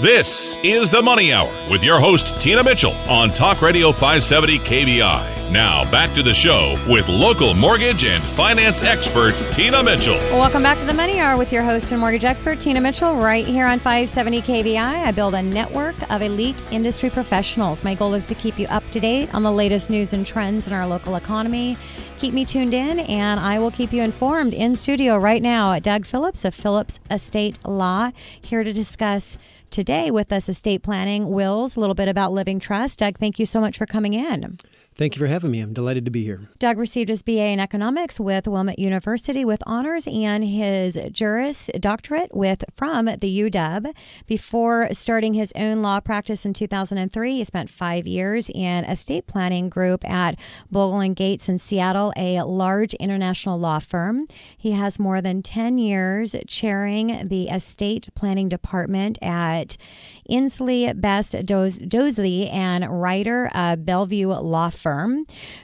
This is the Money Hour with your host, Tina Mitchell, on Talk Radio 570 KBI. Now, back to the show with local mortgage and finance expert, Tina Mitchell. Welcome back to the Money Hour with your host and mortgage expert, Tina Mitchell, right here on 570 KBI. I build a network of elite industry professionals. My goal is to keep you up to date on the latest news and trends in our local economy. Keep me tuned in, and I will keep you informed. In studio right now, Doug Phillips of Phillips Estate Law, here to discuss today with us estate planning, wills, a little bit about living trust. Doug, thank you so much for coming in. Thank you for having me. I'm delighted to be here. Doug received his BA in economics with Wilmette University with honors and his Juris Doctorate from the UW. Before starting his own law practice in 2003, he spent 5 years in estate planning group at Bogle & Gates in Seattle, a large international law firm. He has more than 10 years chairing the estate planning department at Inslee, Best, Dosley, and Ryder Bellevue Law Firm.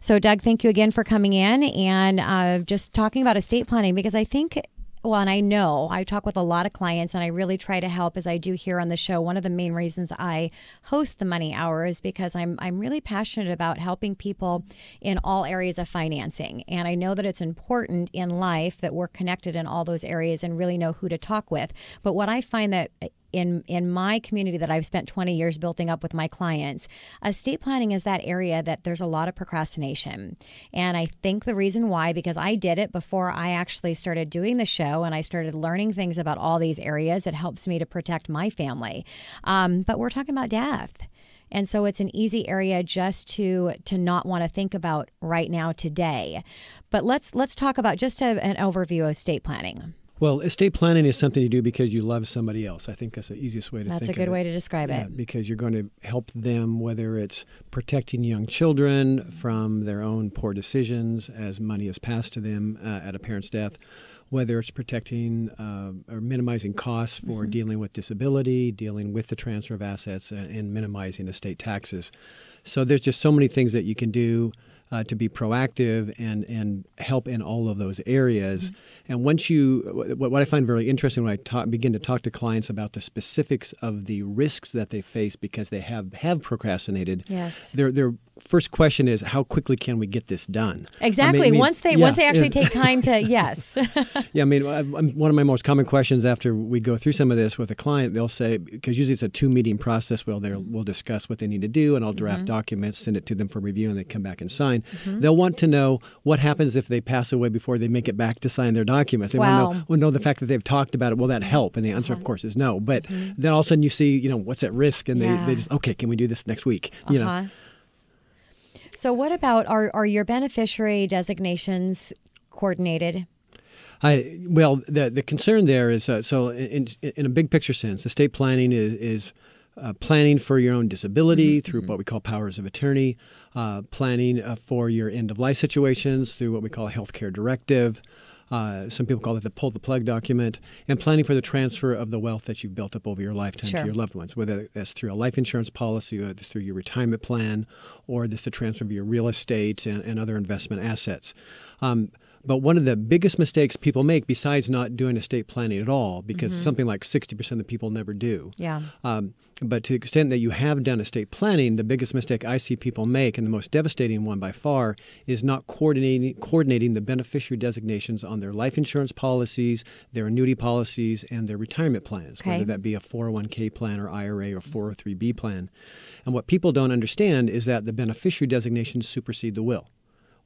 So, Doug, thank you again for coming in and just talking about estate planning, because I think, well, and I know I talk with a lot of clients and I really try to help, as I do here on the show. One of the main reasons I host the Money Hour is because I'm really passionate about helping people in all areas of financing. And I know that it's important in life that we're connected in all those areas and really know who to talk with. But what I find that in my community that I've spent 20 years building up with my clients, estate planning is that area that there's a lot of procrastination. And I think the reason why, because I did it before I actually started doing the show and I started learning things about all these areas, it helps me to protect my family. But we're talking about death. And so it's an easy area just to not want to think about right now today. But let's talk about just an overview of estate planning. Well, estate planning is something you do because you love somebody else. I think that's the easiest way to think of it. That's a good way to describe it. Because you're going to help them, whether it's protecting young children from their own poor decisions as money is passed to them at a parent's death, whether it's protecting or minimizing costs for dealing with disability, dealing with the transfer of assets, and minimizing estate taxes. So there's just so many things that you can do to be proactive and help in all of those areas. And once what I find very interesting when I begin to talk to clients about the specifics of the risks that they face because they have procrastinated, yes, their first question is, how quickly can we get this done? Exactly. Once they actually take time to, yes. Yeah, I mean, one of my most common questions after we go through some of this with a client, they'll say, because usually it's a 2-meeting process where we'll discuss what they need to do, and I'll draft documents, send it to them for review, and they come back and sign. They'll want to know what happens if they pass away before they make it back to sign their documents. They want to know the fact that they've talked about it. Will that help? And the answer, of course, is no. But then all of a sudden you see, what's at risk, and they just, okay, can we do this next week? So what about, are your beneficiary designations coordinated? Well, the concern there is, so in a big picture sense, estate planning is planning for your own disability through what we call powers of attorney, planning for your end-of-life situations through what we call a healthcare directive. Some people call it the pull the plug document, and planning for the transfer of the wealth that you've built up over your lifetime to your loved ones, whether that's through a life insurance policy, or through your retirement plan, or this the transfer of your real estate and other investment assets. But one of the biggest mistakes people make, besides not doing estate planning at all, because something like 60% of the people never do. Yeah. But to the extent that you have done estate planning, the biggest mistake I see people make, and the most devastating one by far, is not coordinating the beneficiary designations on their life insurance policies, their annuity policies, and their retirement plans, whether that be a 401k plan or IRA or 403b plan. And what people don't understand is that the beneficiary designations supersede the will.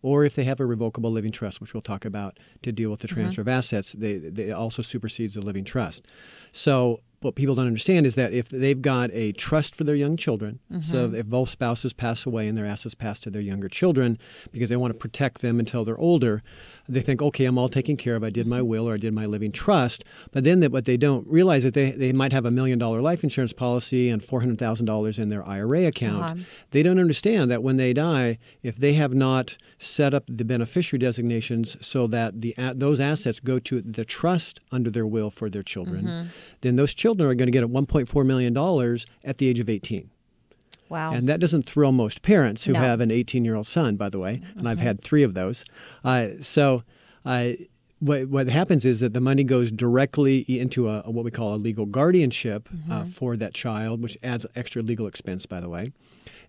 Or if they have a revocable living trust, which we'll talk about to deal with the transfer of assets, they also supersedes the living trust. So what people don't understand is that if they've got a trust for their young children, so if both spouses pass away and their assets pass to their younger children because they want to protect them until they're older, they think, okay, I'm all taken care of. I did my will or I did my living trust. But then what they don't realize is that they might have $1 million life insurance policy and $400,000 in their IRA account. They don't understand that when they die, if they have not set up the beneficiary designations so that those assets go to the trust under their will for their children, then those children are going to get $1.4 million at the age of 18. Wow. And that doesn't thrill most parents who have an 18-year-old son, by the way, and I've had 3 of those. So what happens is that the money goes directly into what we call a legal guardianship for that child, which adds extra legal expense, by the way.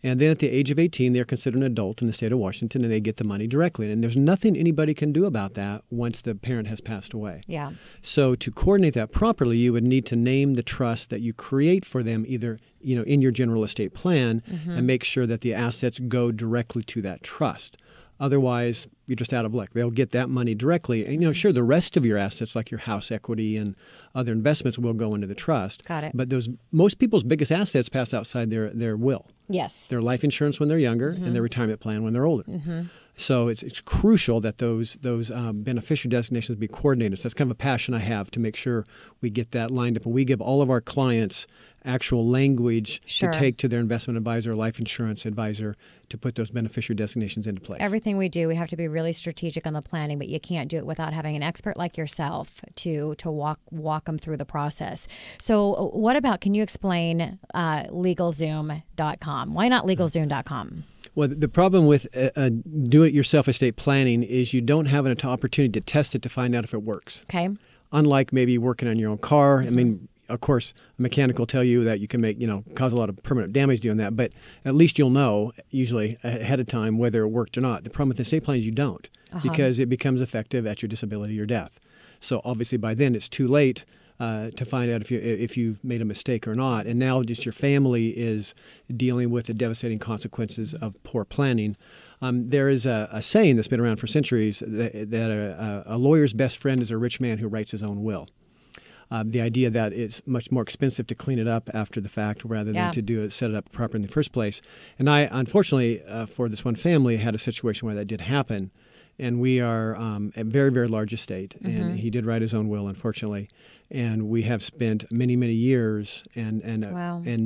And then at the age of 18, they're considered an adult in the state of Washington, and they get the money directly. And there's nothing anybody can do about that once the parent has passed away. Yeah. So to coordinate that properly, you would need to name the trust that you create for them either in your general estate plan and make sure that the assets go directly to that trust. Otherwise, you're just out of luck. They'll get that money directly. And, sure, the rest of your assets, like your house equity and other investments, will go into the trust. Got it. But most people's biggest assets pass outside their will. Yes. Their life insurance when they're younger and their retirement plan when they're older. So it's crucial that those beneficiary designations be coordinated. So that's kind of a passion I have to make sure we get that lined up. And we give all of our clients actual language to take to their investment advisor or life insurance advisor to put those beneficiary designations into place. Everything we do, we have to be really strategic on the planning, but you can't do it without having an expert like yourself to walk them through the process. So what about, can you explain LegalZoom.com? Why not LegalZoom.com? Well, the problem with do-it-yourself estate planning is you don't have an opportunity to test it to find out if it works. Okay. Unlike maybe working on your own car. I mean, of course, a mechanic will tell you that you can cause a lot of permanent damage doing that, but at least you'll know usually ahead of time whether it worked or not. The problem with estate plan is you don't because it becomes effective at your disability or death. So obviously by then it's too late to find out if you've made a mistake or not. And now just your family is dealing with the devastating consequences of poor planning. There is a saying that's been around for centuries that a lawyer's best friend is a rich man who writes his own will. The idea that it's much more expensive to clean it up after the fact rather than to set it up properly in the first place. And I, unfortunately, for this one family, had a situation where that did happen. And we are a very, very large estate. And he did write his own will, unfortunately. And we have spent many, many years and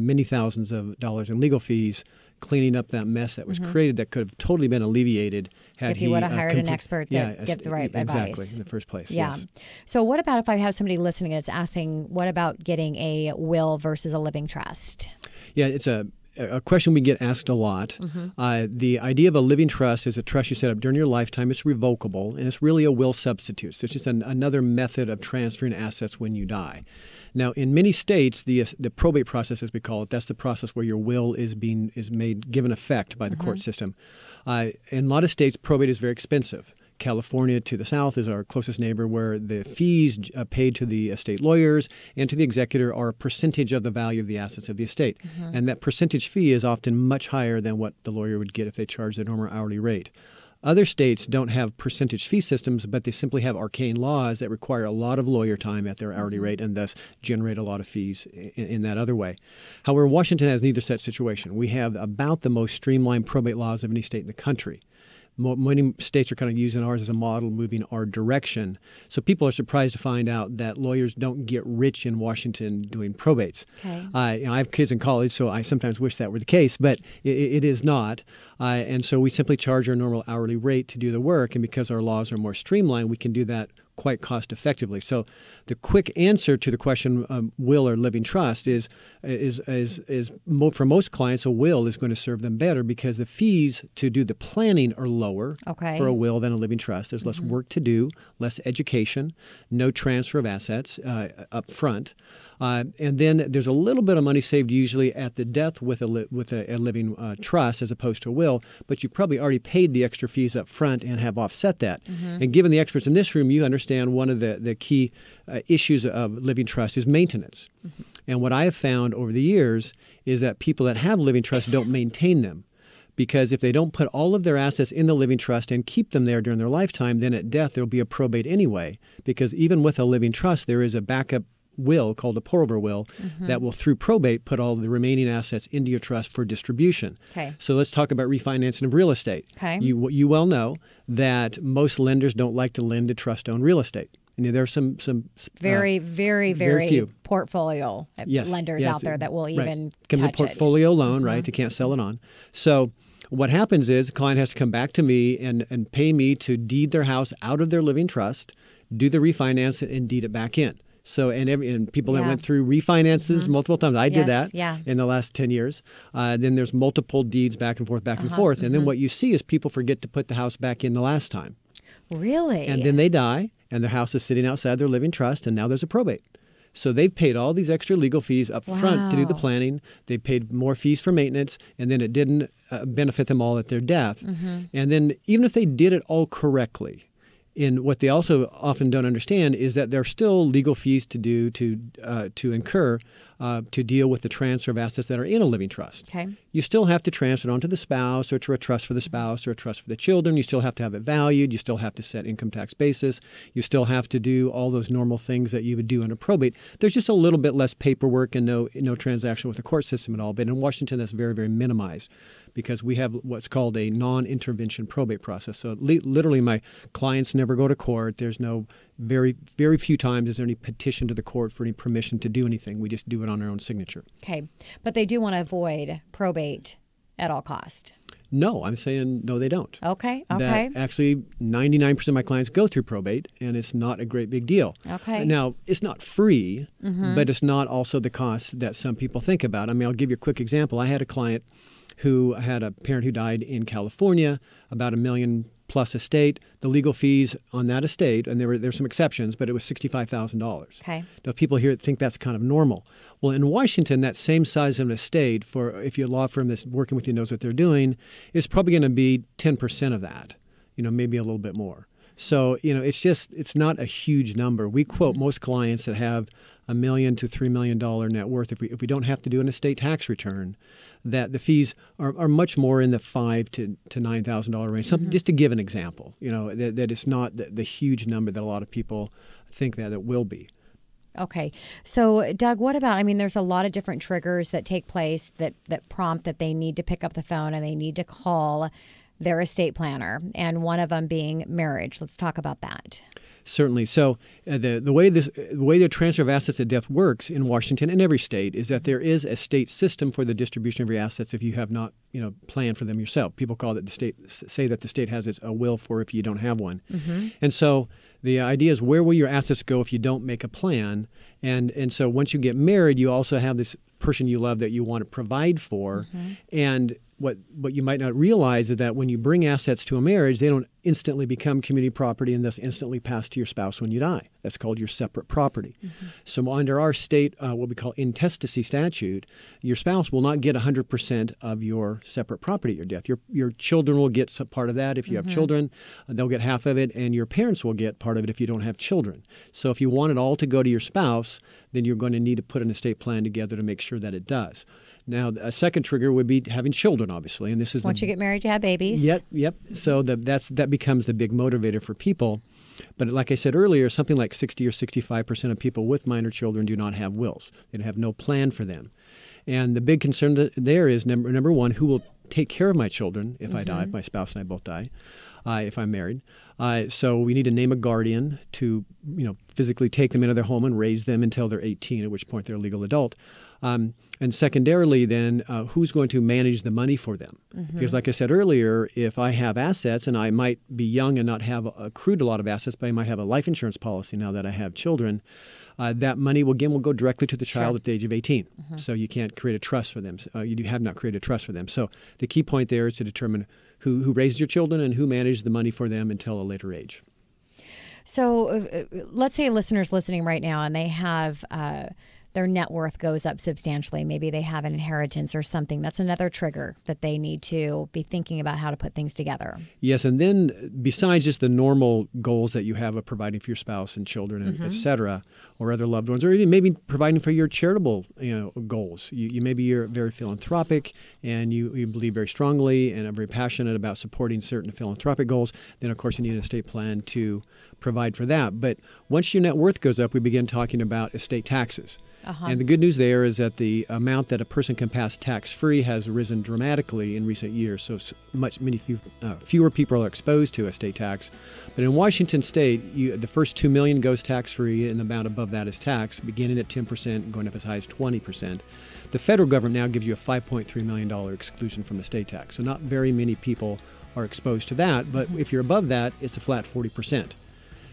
many thousands of dollars in legal fees cleaning up that mess that was created that could have totally been alleviated had if you would have hired an expert that get the right exactly, advice. In the first place. Yeah. Yes. So what about if I have somebody listening that's asking, what about getting a will versus a living trust? Yeah, it's a question we get asked a lot. The idea of a living trust is a trust you set up during your lifetime. It's revocable, and it's really a will substitute. So it's just another method of transferring assets when you die. Now, in many states, the probate process, as we call it, that's the process where your will is given effect by the court system. In a lot of states, probate is very expensive. California to the south is our closest neighbor, where the fees paid to the estate lawyers and to the executor are a percentage of the value of the assets of the estate. And that percentage fee is often much higher than what the lawyer would get if they charged the normal hourly rate. Other states don't have percentage fee systems, but they simply have arcane laws that require a lot of lawyer time at their hourly rate and thus generate a lot of fees in that other way. However, Washington has neither such situation. We have about the most streamlined probate laws of any state in the country. Many states are kind of using ours as a model, moving our direction. So people are surprised to find out that lawyers don't get rich in Washington doing probates. Okay. I have kids in college, so I sometimes wish that were the case, but it is not. And so we simply charge our normal hourly rate to do the work, and because our laws are more streamlined, we can do that quite cost effectively. So the quick answer to the question, will or living trust, is for most clients, a will is going to serve them better because the fees to do the planning are lower for a will than a living trust. There's less work to do, less education, no transfer of assets up front. And then there's a little bit of money saved usually at the death with a living trust as opposed to a will, but you probably already paid the extra fees up front and have offset that. And given the experts in this room, you understand one of the key issues of living trust is maintenance. And what I have found over the years is that people that have living trusts don't maintain them. Because if they don't put all of their assets in the living trust and keep them there during their lifetime, then at death there will be a probate anyway. Because even with a living trust, there is a backup will called a pour-over will that will, through probate, put all the remaining assets into your trust for distribution. Okay. So let's talk about refinancing of real estate. Okay. You well know that most lenders don't like to lend to trust-owned real estate. And there are some very few portfolio lenders out there that will even touch it. A portfolio loan, right? They can't sell it on. So what happens is the client has to come back to me and pay me to deed their house out of their living trust, do the refinance, and deed it back in. So and people that went through refinances multiple times. I did that in the last 10 years. Then there's multiple deeds back and forth. And then what you see is people forget to put the house back in the last time. Really? And then they die. and their house is sitting outside their living trust, and now there's a probate. So they've paid all these extra legal fees up front to do the planning. They paid more fees for maintenance, and then it didn't benefit them all at their death. And then even if they did it all correctly, in what they also often don't understand is that there are still legal fees to do to incur to deal with the transfer of assets that are in a living trust. Okay. You still have to transfer it onto the spouse, or to a trust for the spouse, or a trust for the children. You still have to have it valued. You still have to set income tax basis. You still have to do all those normal things that you would do under probate. There's just a little bit less paperwork and no transaction with the court system at all. But in Washington, that's very, very minimized, because we have what's called a non-intervention probate process. So literally my clients never go to court. There's no very, very few times is there any petition to the court for any permission to do anything. We just do it on our own signature. Okay. But they do want to avoid probate at all cost. No, I'm saying no, they don't. Okay. That actually 99% of my clients go through probate, and it's not a great big deal. Okay. Now, it's not free, but it's not also the cost that some people think about. I mean, I'll give you a quick example. I had a client who had a parent who died in California, about $1 million plus estate. The legal fees on that estate, and there's some exceptions, but it was $65,000. Okay. Now, people here think that's kind of normal. Well, in Washington, that same size of an estate, for if your law firm that's working with you knows what they're doing, is probably going to be 10% of that, maybe a little bit more. So, it's not a huge number. We quote most clients that have $1 million to $3 million net worth, if we don't have to do an estate tax return, that the fees are much more in the $5,000 to $9,000 range. Just to give an example, that it's not the huge number that a lot of people think that it will be. Okay. So, Doug, what about, there's a lot of different triggers that take place that prompt that they need to pick up the phone and they need to call their estate planner, and one of them being marriage. Let's talk about that. Certainly. So the way the transfer of assets at death works in Washington and every state is that there is a state system for the distribution of your assets if you have not planned for them yourself. People call it say that the state has a will for if you don't have one. And so the idea is, where will your assets go if you don't make a plan? And so once you get married, you also have this person you love that you want to provide for. And what you might not realize is that when you bring assets to a marriage, they don't instantly become community property and thus instantly pass to your spouse when you die. That's called your separate property. So under our state, what we call intestacy statute, your spouse will not get 100% of your separate property at your death. Your children will get some part of that. If you have children, they'll get half of it, and your parents will get part of it if you don't have children. So if you want it all to go to your spouse, then you're going to need to put an estate plan together to make sure that it does. Now, a second trigger would be having children, obviously, and this is once you get married, you have babies. Yep. So that becomes the big motivator for people. But like I said earlier, something like 60 or 65% of people with minor children do not have wills. They have no plan for them. And the big concern there is, number one, who will take care of my children if I die, if my spouse and I both die, if I'm married. So we need to name a guardian to physically take them into their home and raise them until they're 18, at which point they're a legal adult. And secondarily, then, who's going to manage the money for them? Because like I said earlier, if I have assets, and I might be young and not have accrued a lot of assets, but I might have a life insurance policy now that I have children, that money will go directly to the child at the age of 18. So you can't create a trust for them. You have not created a trust for them. So the key point there is to determine who raises your children and who manages the money for them until a later age. So let's say a listener's listening right now and they have their net worth goes up substantially. Maybe they have an inheritance or something. That's another trigger that they need to be thinking about how to put things together. Yes, and then besides just the normal goals that you have of providing for your spouse and children, and et cetera, or other loved ones, or even maybe providing for your charitable goals. Maybe you're very philanthropic and you believe very strongly and are very passionate about supporting certain philanthropic goals. Then, of course, you need an estate plan to provide for that. But once your net worth goes up, we begin talking about estate taxes. And the good news there is that the amount that a person can pass tax-free has risen dramatically in recent years. So fewer people are exposed to estate tax. But in Washington State, the first $2 million goes tax-free, and the amount above that is taxed, beginning at 10% and going up as high as 20%. The federal government now gives you a $5.3 million exclusion from estate tax. So not very many people are exposed to that. But if you're above that, it's a flat 40%.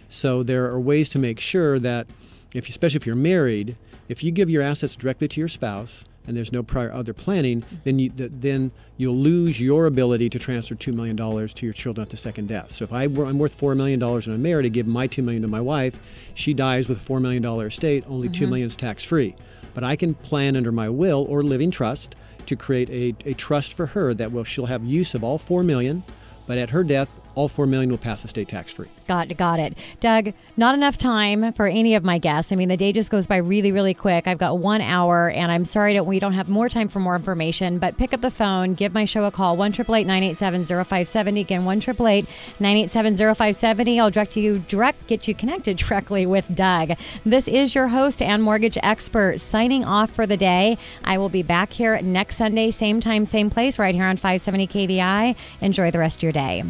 So there are ways to make sure that, especially if you're married, if you give your assets directly to your spouse, and there's no prior other planning, then you'll lose your ability to transfer $2 million to your children at the second death. So if I'm worth $4 million and I'm married, I give my $2 million to my wife. She dies with a $4 million estate, only $2 million is tax-free. But I can plan under my will or living trust to create a trust for her that she'll have use of all $4 million, but at her death, all $4 million will pass estate tax-free. Got it. Doug, not enough time for any of my guests. I mean, the day just goes by really, really quick. I've got 1 hour, and I'm sorry that we don't have more time for more information, but pick up the phone, give my show a call, 1-888-987-0570. Again, 1-888-987-0570. I'll get you connected directly with Doug. This is your host and mortgage expert signing off for the day. I will be back here next Sunday, same time, same place, right here on 570 KVI. Enjoy the rest of your day.